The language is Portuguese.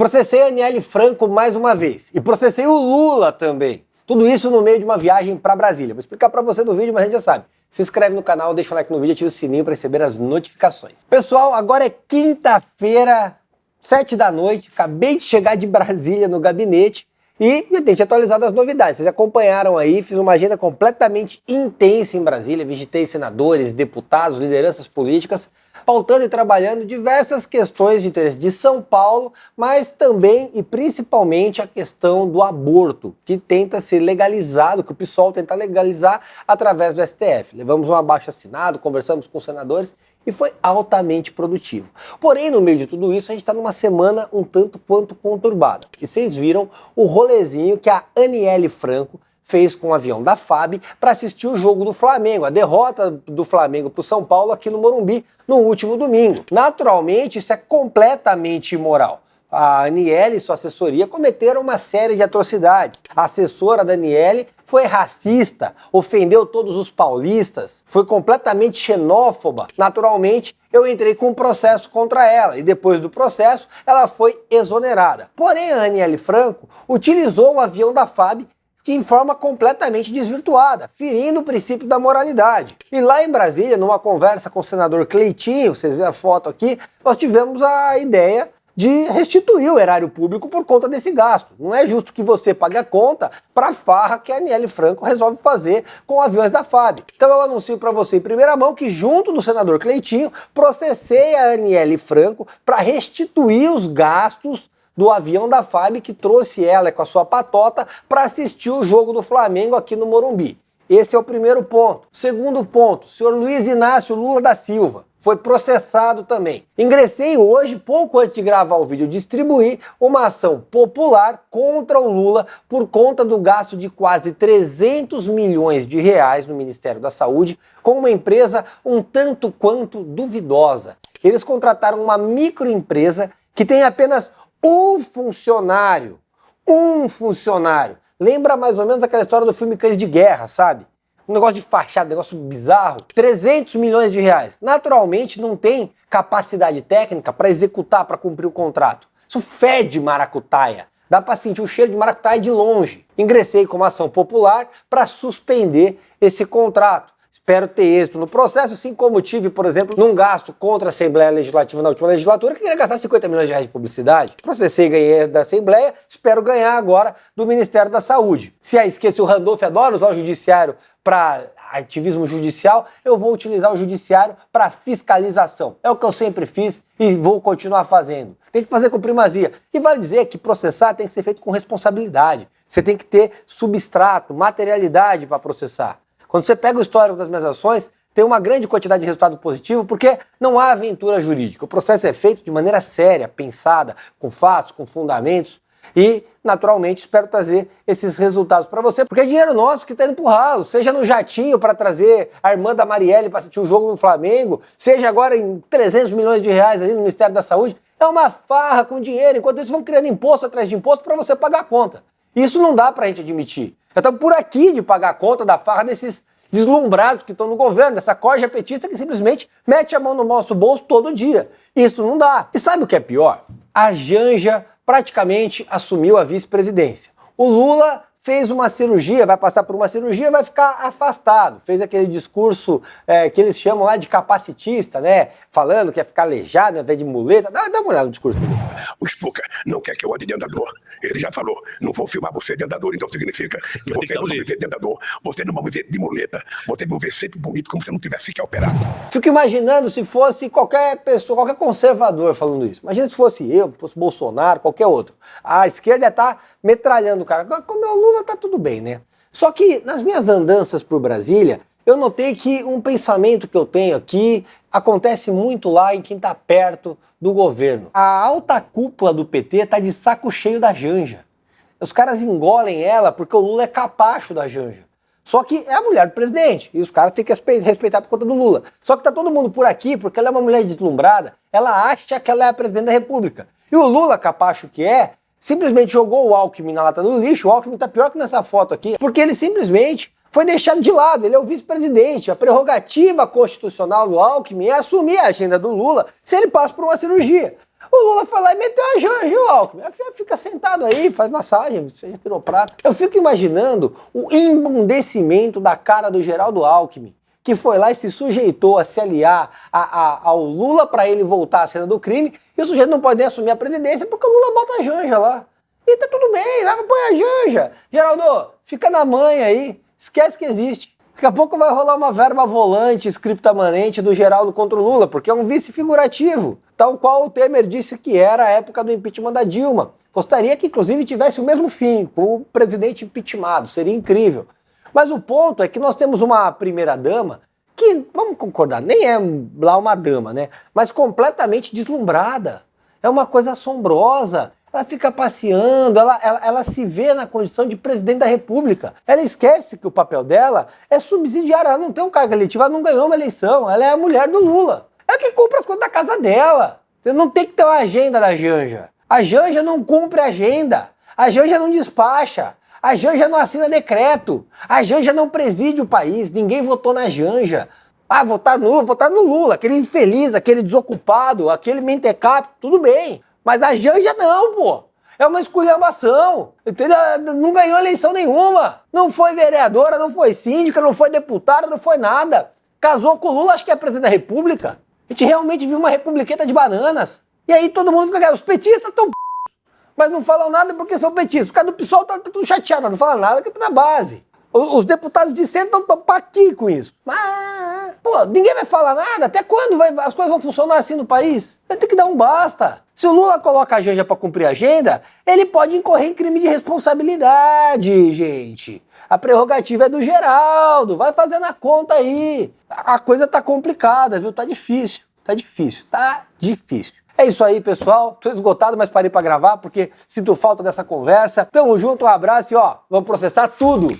Processei a Aniele Franco mais uma vez. E processei o Lula também. Tudo isso no meio de uma viagem para Brasília. Vou explicar para você no vídeo, mas a gente já sabe. Se inscreve no canal, deixa o like no vídeo e ativa o sininho para receber as notificações. Pessoal, agora é quinta-feira, 7 da noite. Acabei de chegar de Brasília no gabinete e já tenho te atualizado as novidades. Vocês acompanharam aí, fiz uma agenda completamente intensa em Brasília. Visitei senadores, deputados, lideranças políticas, pautando e trabalhando diversas questões de interesse de São Paulo, mas também e principalmente a questão do aborto, que tenta ser legalizado, que o PSOL tenta legalizar através do STF. Levamos um abaixo-assinado, conversamos com senadores e foi altamente produtivo. Porém, no meio de tudo isso, a gente está numa semana um tanto quanto conturbada. E vocês viram o rolezinho que a Aniele Franco fez com o avião da FAB para assistir o jogo do Flamengo, a derrota do Flamengo para o São Paulo aqui no Morumbi no último domingo. Naturalmente, isso é completamente imoral. A Aniele e sua assessoria cometeram uma série de atrocidades. A assessora da Aniele foi racista, ofendeu todos os paulistas, foi completamente xenófoba. Naturalmente, eu entrei com um processo contra ela e depois do processo, ela foi exonerada. Porém, a Aniele Franco utilizou o avião da FAB em forma completamente desvirtuada, ferindo o princípio da moralidade. E lá em Brasília, numa conversa com o senador Cleitinho, vocês veem a foto aqui, nós tivemos a ideia de restituir o erário público por conta desse gasto. Não é justo que você pague a conta para a farra que a Aniele Franco resolve fazer com aviões da FAB. Então eu anuncio para você em primeira mão que junto do senador Cleitinho, processei a Aniele Franco para restituir os gastos do avião da FAB que trouxe ela com a sua patota para assistir o jogo do Flamengo aqui no Morumbi. Esse é o primeiro ponto. Segundo ponto, o senhor Luiz Inácio Lula da Silva foi processado também. Ingressei hoje, pouco antes de gravar o vídeo, distribuir uma ação popular contra o Lula por conta do gasto de quase 300 milhões de reais no Ministério da Saúde com uma empresa um tanto quanto duvidosa. Eles contrataram uma microempresa que tem apenas um funcionário. Lembra mais ou menos aquela história do filme Cães de Guerra, sabe? Um negócio de fachada, um negócio bizarro. 300 milhões de reais. Naturalmente não tem capacidade técnica para executar, para cumprir o contrato. Isso fede maracutaia. Dá para sentir o cheiro de maracutaia de longe. Ingressei com uma ação popular para suspender esse contrato. Espero ter êxito no processo, assim como tive, por exemplo, num gasto contra a Assembleia Legislativa na última legislatura, que queria gastar 50 milhões de reais de publicidade. Processei e ganhei da Assembleia, espero ganhar agora do Ministério da Saúde. Se a esquerda, se o Randolph adora usar o judiciário para ativismo judicial, eu vou utilizar o judiciário para fiscalização. É o que eu sempre fiz e vou continuar fazendo. Tem que fazer com primazia. E vale dizer que processar tem que ser feito com responsabilidade. Você tem que ter substrato, materialidade para processar. Quando você pega o histórico das minhas ações, tem uma grande quantidade de resultado positivo porque não há aventura jurídica. O processo é feito de maneira séria, pensada, com fatos, com fundamentos e, naturalmente, espero trazer esses resultados para você, porque é dinheiro nosso que está indo pro ralo, seja no jatinho para trazer a irmã da Marielle para assistir um jogo no Flamengo, seja agora em 300 milhões de reais ali no Ministério da Saúde. É uma farra com dinheiro, enquanto eles vão criando imposto atrás de imposto para você pagar a conta. Isso não dá para a gente admitir. Eu estou por aqui de pagar a conta da farra desses deslumbrados que estão no governo, dessa corja petista que simplesmente mete a mão no nosso bolso todo dia. Isso não dá. E sabe o que é pior? A Janja praticamente assumiu a vice-presidência. O Lula fez uma cirurgia, vai passar por uma cirurgia e vai ficar afastado. Fez aquele discurso que eles chamam lá de capacitista, né? Falando que ia ficar aleijado ao invés de muleta. Dá uma olhada no discurso dele. O Spuca não quer que eu ande de andador. Ele já falou, não vou filmar você de andador, então significa que você não vai me ver de andador, você não vai me ver de muleta, você vai me ver sempre bonito, como se não tivesse sequer operado. Fico imaginando se fosse qualquer pessoa, qualquer conservador falando isso. Imagina se fosse eu, se fosse Bolsonaro, qualquer outro. A esquerda tá metralhando o cara. Como é o Lula, tá tudo bem, né? Só que nas minhas andanças por Brasília, eu notei que um pensamento que eu tenho aqui acontece muito lá em quem tá perto do governo. A alta cúpula do PT tá de saco cheio da Janja. Os caras engolem ela porque o Lula é capacho da Janja. Só que é a mulher do presidente, e os caras têm que respeitar por conta do Lula. Só que tá todo mundo por aqui porque ela é uma mulher deslumbrada, ela acha que ela é a presidente da República. E o Lula, capacho que é, simplesmente jogou o Alckmin na lata do lixo. O Alckmin tá pior que nessa foto aqui, porque ele simplesmente foi deixado de lado, ele é o vice-presidente. A prerrogativa constitucional do Alckmin é assumir a agenda do Lula se ele passa por uma cirurgia. O Lula foi lá e meteu a Janja e o Alckmin. Fica sentado aí, faz massagem, seja quiroprata. Eu fico imaginando o embundecimento da cara do Geraldo Alckmin, que foi lá e se sujeitou a se aliar ao Lula para ele voltar à cena do crime, e o sujeito não pode nem assumir a presidência porque o Lula bota a Janja lá. E tá tudo bem, vai põe a Janja. Geraldo, fica na manha aí, esquece que existe. Daqui a pouco vai rolar uma verba volante, scriptamanente do Geraldo contra o Lula, porque é um vice figurativo, tal qual o Temer disse que era a época do impeachment da Dilma. Gostaria que, inclusive, tivesse o mesmo fim, com o presidente impeachmentado, seria incrível. Mas o ponto é que nós temos uma primeira-dama que, vamos concordar, nem é lá uma dama, né? Mas completamente deslumbrada. É uma coisa assombrosa. Ela fica passeando, ela se vê na condição de presidente da República. Ela esquece que o papel dela é subsidiar, ela não tem um cargo eletivo, ela não ganhou uma eleição, ela é a mulher do Lula. Ela que compra as coisas da casa dela. Você não tem que ter uma agenda da Janja. A Janja não cumpre agenda. A Janja não despacha. A Janja não assina decreto. A Janja não preside o país. Ninguém votou na Janja. Ah, votar no Lula, aquele infeliz, aquele desocupado, aquele mentecap, tudo bem. Mas a Janja não, pô. É uma esculhambação, entendeu? Não ganhou eleição nenhuma. Não foi vereadora, não foi síndica, não foi deputada, não foi nada. Casou com o Lula, acho que é presidente da República. A gente realmente viu uma republiqueta de bananas. E aí todo mundo fica, os petistas estão mas não falam nada porque são petistas. O cara do PSOL tá tudo chateado, não fala nada porque tá na base. Os deputados de centro estão aqui com isso. Mas, pô, ninguém vai falar nada. Até quando as coisas vão funcionar assim no país? Tem que dar um basta. Se o Lula coloca a Janja para cumprir a agenda, ele pode incorrer em crime de responsabilidade, gente. A prerrogativa é do Geraldo. Vai fazendo a conta aí. A coisa tá complicada, viu? Tá difícil. É isso aí, pessoal. Tô esgotado, mas parei para gravar porque sinto falta dessa conversa. Tamo junto, um abraço e ó, vamos processar tudo.